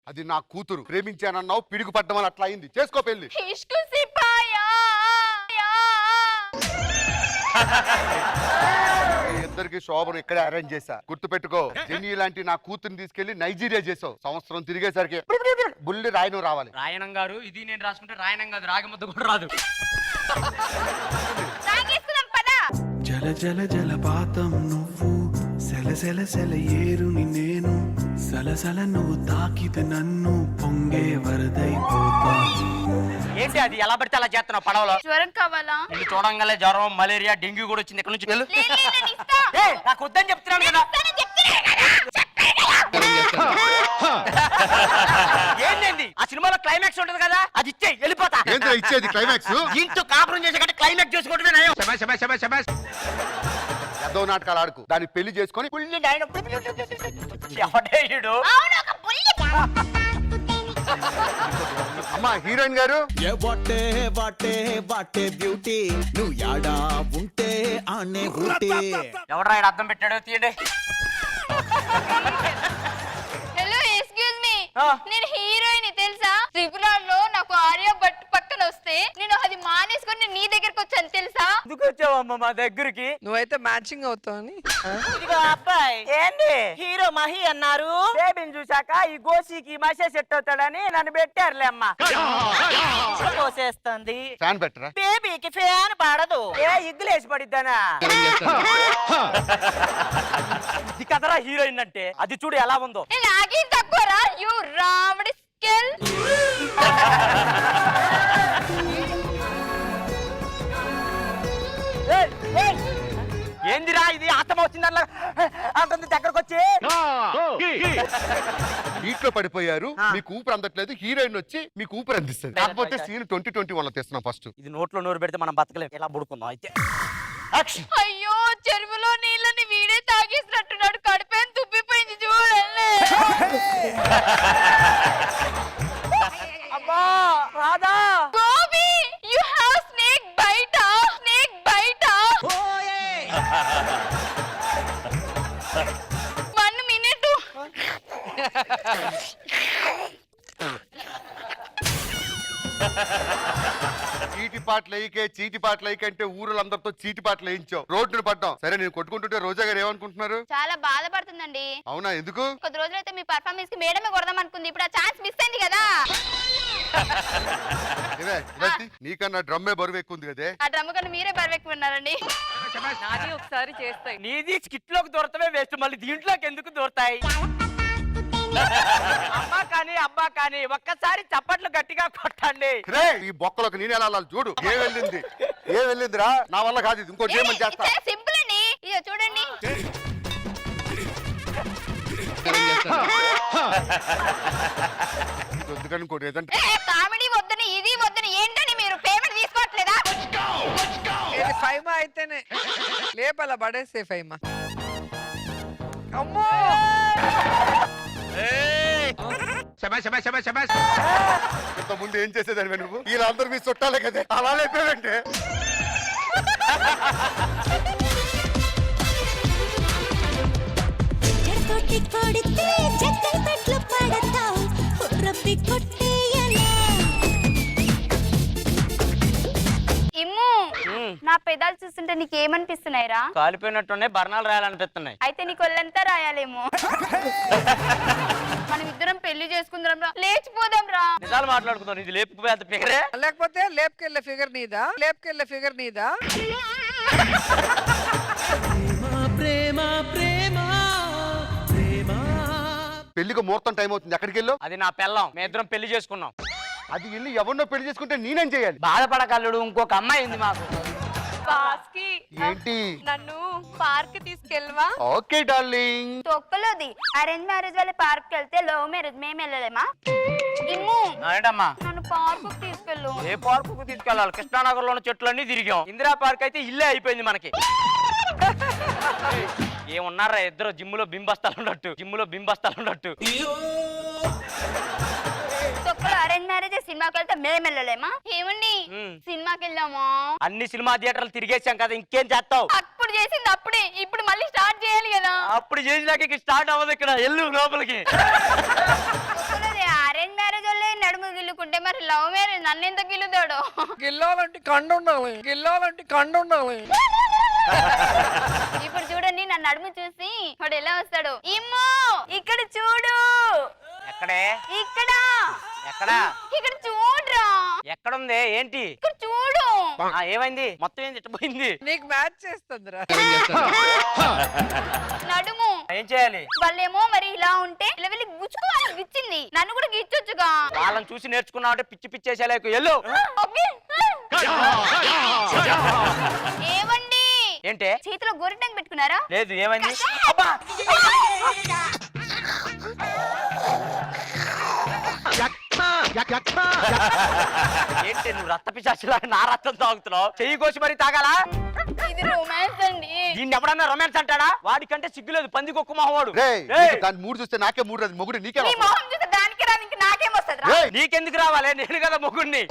అది నా కూతురు. ప్రేమించానన్నావు, పిడుగు పడ్డం వల్ల అట్లా అయింది. చేసుకో పెళ్లి. ఇద్దరికి శోభను ఇక్కడే అరేంజ్ చేశా. గుర్తు పెట్టుకో, జెనీ లాంటి నా కూతురుని తీసుకెళ్లి నైజీరియా చేసావు. సంవత్సరం తిరిగేసరికి బుల్లి రాయను రావాలి. రాయణం గారు, ఇది నేను రాసుకుంటే రాయణం కాదు, రాగముద్ద కూడా రాదు. జల జల జలపాతం నువ్వు, సెల సెల సెల ఏరుని నేను, సలసల నువ్వు తాకితే నన్ను పొంగే వరదైపోతా. ఏంటి అది ఎలా పడితే అలా చేస్తున్నావు పడవలో? జ్వరం కావాలా? నిన్ను చూడంగానే జ్వరం, మలేరియా, డెంగ్యూ కూడా వచ్చింది. ఇక్కడ నుంచి వెళ్ళు. నాకు వద్దని చెప్తున్నాను కదా. ఏంటండి ఆ సినిమాలో క్లైమాక్స్ ఉంటది కదా, అది ఇచ్చే వెళ్ళిపోతా. ఇచ్చేది క్లైమాక్స్? ఇంట్లో కాపురం చేసే కంటే క్లైమాక్స్ చేసుకోవడమే నయం. ఎదో నాటకాలు ఆడుకు, దాన్ని పెళ్లి చేసుకొని ఎవడేయుడు? అమ్మా హీరోయిన్ గారు. వాటే వాటే వాటే బ్యూటీ, నువ్వు యాడా ఉంటే ఆనే ఊటీ. ఎవడరా ఈడ అద్దం పెట్టాడు? తీయండి. Hello, excuse me. నేను హీరోయిన్ తెలుసా? ట్రిపుల్ ఆర్ లో నాకు ఆర్య భట్ పక్కన వస్తే నేను అది మానేసుకొని నేను నీ దగ్గరకు వచ్చాను తెలుసా? ఎందుకు వచ్చావమ్మా మా దగ్గరికి? నువ్వైతే మ్యాచింగ్ అవుతావని. ఇదిగో అబ్బాయి, ఏంది హీరో మహి అన్నారు? బేబీని చూసాక ఈ గోసికి మసే సెట్ అవుతాడని నన్ను పెట్టారులే అమ్మా. కోసేస్తుంది. ఫ్యాన్ పెట్టరా? బేబీకి ఫ్యాన్ పడదు. ఏ ఇగ్గులేసి పడిద్దానా? ఇది కదరా హీరోయిన్ అంటే. అది చూడు ఎలా ఉందో. నాకేం తక్కువరా? You రావడి scale. ఏందిరా ఇది? ఆటం వచ్చిందల్లా అంటుంది దగ్గరకు వచ్చి. నీటిలో పడిపోయారు, మీకు ఊపిరి అందట్లేదు. హీరోయిన్ వచ్చి మీకు ఊపిరి అందిస్తుంది. కాకపోతే సీన్ 2021 తెస్తున్నాం ఫస్ట్. ఇది నోట్లో నోరు పెడితే మనం బతకలేం. ఎలా బుడుకుందాం అయితే. అయ్యో, చెరువులో నీళ్ళని వీడే తాగేసినట్టున్నాడు. కడుపేం తుప్పిపోయింది చూడండి. అబ్బా Radha. Gobi, you have snake bite. Snake bite. 1 minute. చీటి పాటలు అంటే ఊరులందరితో చీటి పాటలు వేయించావు. రోడ్డును పడ్డాం. సరే, నేను కొట్టుకుంటుంటే రోజా గారు ఏమనుకుంటున్నారు? చాలా బాధపడుతుందండి. అవునా? ఎందుకు? కొద్ది రోజులైతే మీ పర్ఫార్మెన్స్ కి మేడమే కొడదాం అనుకుంది. ఇప్పుడు ఆ ఛాన్స్ మిస్ అయింది కదా. నీకన్నా డ్రమ్మే బరువు ఎక్కువ ఉంది కదే. ఆ డ్రమ్ కన్నా మీరే బరువెక్కి ఉన్నారండి. నాది ఒకసారి చేస్తాయి. నీది స్కిట్ లోకి దూరతమే వేస్ట్, మళ్ళీ దీంట్లోకి ఎందుకు దూరతాయి? అమ్మా కానీ అబ్బా కానీ ఒక్కసారి చప్పట్లు గట్టిగా కొట్టండి. ఈ బొక్కలోకి నేను ఎలా చూడు. ఏ వెళ్ళిందిరా? నా వల్ల కాదు ఇది. ఇంకోటి ఏమని చేస్తా. సింపుల్ అండి. ఇదో చూడండి. కామెడీ వద్దని ఇది వద్దని ఏంటని మీరు పేమెంట్ తీసుకోవట్లేదా? ఇది ఫైమా అయితేనే లేపల పడేసే ఫైమా. అమ్మో, ఇంత ముందు ఏం చేసేదాన్ని నువ్వు? వీళ్ళందరూ మీ చుట్టాలే కదా, అలా లేపేవంటే. ఇమ్ము, నా పెదాలు చూస్తుంటే నీకేమనిపిస్తున్నాయిరా? కాలిపోయినట్టున్నాయి, బర్ణాలు రాయాలనిపిస్తున్నాయి. అయితే నీకు ఒళ్ళంతా రాయాలేమో. మనం ఇద్దరం పెళ్లి చేసుకుందాం రా, లేచిపోదాం రా. నిజాలు మాట్లాడుకుందాం. ఇది లేపుకుపోయేంత ఫిగరే. లేకపోతే లేపుకెళ్ళే ఫిగర్ నీదా? లేపుకెళ్ళే ఫిగర్ నీదా? పెళ్లికి ముహూర్తం టైం అవుతుంది. ఎక్కడికి వెళ్ళావు? అది నా పెళ్ళం. మేము ఇద్దరం పెళ్లి చేసుకున్నాం. అది వెళ్ళి ఎవరినో పెళ్లి చేసుకుంటే నేనేం చేయాలి? బాధపడకల్లుడు, ఇంకొక అమ్మాయి ఉంది మాకు. ఏంటి? నన్ను పార్క్ తీసుకెళ్ళవా? Okay darling. తొక్కలోది. అరేంజ్ మ్యారేజ్ వాళ్ళ పార్క్ వెళ్తే లవ్ మ్యారేజ్ మేము వెళ్ళలేమా? ఇమ్ము, ఏంటమ్మా? నన్ను పార్క్ తీసుకెళ్ళు. ఏ పార్కు తీసుకెళ్ళాలి? కృష్ణానగర్ లోని చెట్లన్నీ తిరిగాం. ఇందిరా పార్క్ అయితే ఇల్లే అయిపోయింది మనకి. ఏమున్నారా ఇద్దరు జిమ్ములో బింబస్తాలు ఉన్నట్టు. తొక్కలో అరేంజ్ మ్యారేజ్ సినిమాకి వెళ్తే మేము వెళ్ళలేమా? ఏమండి, సినిమాకి వెళ్దామా? అన్ని సినిమా థియేటర్లు తిరిగేసాం కదా, ఇంకేం చేస్తావు? అప్పుడు చేసింది అప్పుడే, ఇప్పుడు మళ్ళీ స్టార్ట్ చేయాలి కదా. అప్పుడు చేసినాక స్టార్ట్ అవ్వదు. ఇక్కడ ఎల్లు లోపలికి. అనుకుంటే మరి లవ్ మ్యారేజ్ నన్ను ఎంత గిల్లుతాడు? గిల్లాలంటే కండు ఉండాలి, గిల్లాలంటే కండు ఉండాలి. ఇప్పుడు చూడండి నా నడుము చూసి వాడు ఎలా వస్తాడు. ఇమ్మో ఇక్కడ చూడు. ఎక్కడే? ఇక్కడ ఎక్కడ? ఇక్కడ చూడరా. ఎక్కడుంది? ఏంటి? ఇక్కడ చూడు. ఏమైంది? మొత్తం ఏంది ఇట్టపోయింది? నీకు మ్యాచ్ చేస్తుందిరా. నడుము ఏం చేయాలి? వాళ్ళేమో మరి ఇలా ఉంటే ఇలా వెళ్ళి గుచ్చుకోవాలి, గిచ్చింది. నన్ను కూడా గిచ్చొచ్చుగా. వాళ్ళని చూసి నేర్చుకున్నావు అంటే పిచ్చి పిచ్చేసేలేకు. ఎల్లు. ఏమండి? ఏంటే? చేతిలో గోరింటాకు పెట్టుకున్నారా? లేదు. ఏమైంది? అబ్బా! ఏంటి నువ్వు రక్త పిశాచిలా నా రక్తం తాగుతున్నావు? చెయ్యి కోసి మరి తాగాలా? ఇది రొమాన్స్ అండి. దీన్ని ఎవడన్నా రొమాన్స్ అంటాడా? వాడికంటే సిగ్గులేదు, పంది కుక్క మొహవాడు. దాని మూడు చూస్తే నాకే మూడు రాదు, మొగుడు నీకే నీ వస్తుంది. మొహం చూస్తే దానికి రాదు, ఇంక నాకేం వస్తుంది రా? ఏయ్! నీకెందుకు రావాలి? నేను కదా మొగుడిని.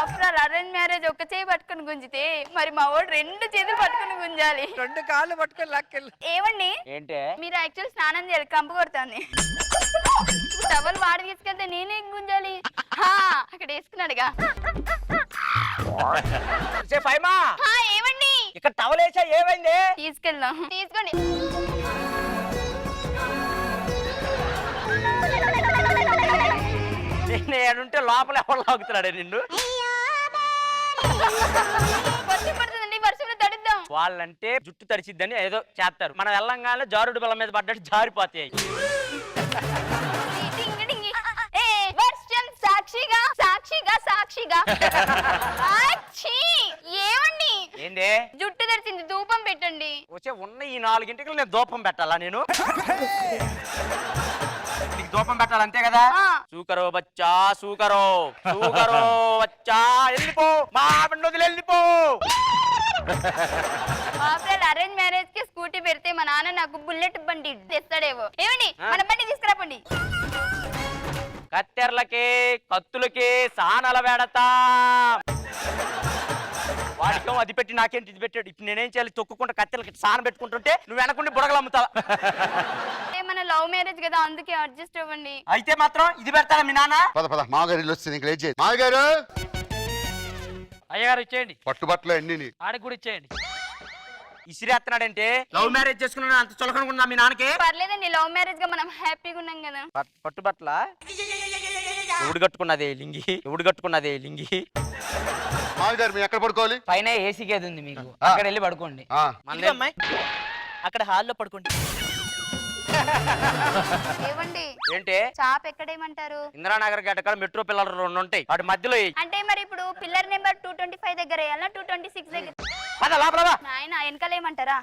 ఆఫ్టర్ ఆల్ అరేంజ్ మ్యారేజ్ ఒక చేయి పట్టుకుని గుంజితే మరి మా వాడు 2 చేతులు పట్టుకుని గుంజాలి. 2 కాళ్ళు పట్టుకొని లాక్కెళ్ళు. ఏమండి? ఏంటే? మీరు యాక్చువల్ స్నానం చేయాలి, కంపు కొడుతుంది. టవల్ వాడి తీసుకెళ్తే నేనే గుంజాలి. అక్కడ వేసుకున్నాడుగా. ఫైమా ఏమండి? ఇక్కడ టవల్ వేసా. ఏమైంది? తీసుకెళ్దాం. తీసుకోండి. నేను ఏడుంటే లోపల ఎవరు లాగుతున్నాడే నిన్ను? వర్షం పడుతుందండి, వర్షంలో తడుద్దాం. వాళ్ళంటే జుట్టు తడిచిద్దని ఏదో చేస్తారు. మనం వెళ్ళంగానే జారుడు బల్ల మీద పడ్డట్టు జారిపోతాయి. డింగి డింగి. ఏ వర్షం సాక్షిగా సాక్షిగా సాక్షిగా. ఆచ్చి! ఏమండి? ఏంది? జుట్టు తడిచింది, ధూపం పెట్టండి. వచ్చే ఉన్న ఈ 4 గంటలకు నేను దూపం పెట్టాలా? నేను నీకు దూపం పెట్టాలి అంతే కదా? సూకరో బచ్చా సూకరో సూకరో బచ్చా. వెళ్ళిపో, మా ఆవిడ వదిలి వెళ్ళిపో. ఆఫ్టర్ అరేంజ్ మ్యారేజ్ కి స్కూటీ పెడితే మా నాన్న నాకు బుల్లెట్ బండి తెస్తాడేవో. ఏమండి మన బండి తీసుకురాపండి. కత్తెరలకి కత్తులకి సానల వేడతా. వాడికం అది పెట్టి నాకేంటి ఇది పెట్టాడు. ఇప్పుడు నేనేం చేయాలి? తొక్కుకుంటా కత్తెరలకి సాన పెట్టుకుంటుంటే నువ్వు వెనకుండి బుడగలు అమ్ముతావా? మన లవ్ మ్యారేజ్ కదా, అందుకే అడ్జస్ట్ అవ్వండి. అయితే మాత్రం ఇది పెడతారా మీ నాన్న? పద పద, మామగారు ఇల్లు వస్తుంది, ఇంకా లేట్ చేయి. మామగారు అయ్యగారు ఇచ్చేయండి. పట్టుబట్టలు అన్ని ఆడికి కూడా ఇచ్చేయండి. ఇసిరేస్తున్నాడంటే లవ్ మ్యారేజ్ చేసుకున్నా అంత చులకనుకున్నా మీ నాన్నకి? పర్లేదండి, లవ్ మ్యారేజ్ గా మనం హ్యాపీగా ఉన్నాం కదా. పట్టుబట్ల ఎవడు కట్టుకున్నదే లింగి? ఎవడు కట్టుకున్నదే లింగి? మామగారు మేము ఎక్కడ పడుకోవాలి? పైన ఏసీ గది ఉంది మీకు, అక్కడ వెళ్ళి పడుకోండి. ఇదిగో అమ్మాయి, అక్కడ హాల్లో పడుకోండి. ఏవండి? ఏంటి? చాప్ ఎక్కడేమంటారు? ఇందిరానగర్ గడ్డ కాడ మెట్రో పిల్లలు 2 ఉంటాయి, వాటి మధ్యలో వేయి. అంటే మరి ఇప్పుడు పిల్లర్ నెంబర్ 225 దగ్గర వేయాలా 226 దగ్గర? పద లోపల రా. నాయన వెనకాల ఏమంటారా?